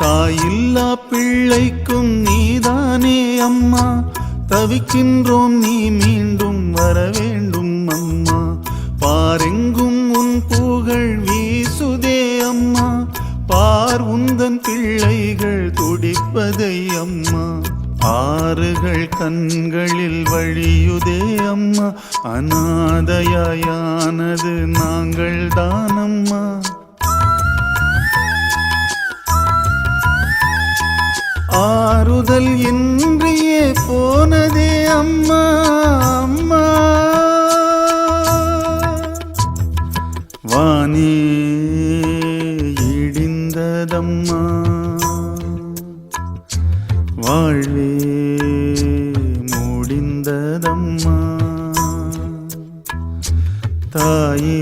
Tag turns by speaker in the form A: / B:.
A: தாயில்லா பிள்ளைக்கும் நீதானே அம்மா, தவிக்கின்றோம் நீ மீண்டும் வர வேண்டும் அம்மா. பாரெங்கும் உன் புகழ் வீசுதே அம்மா, பார் உந்தன் பிள்ளைகள் துடிப்பதை அம்மா. ஆறுகள் கண்களில் வழியுதே அம்மா, அநாதையானது நாங்கள் தானம்மா. ஆறுதல் இன்றியே போனதே அம்மா அம்மா. வானே இடிந்ததம்மா, வாழ்வே முடிந்ததம்மா. தாயே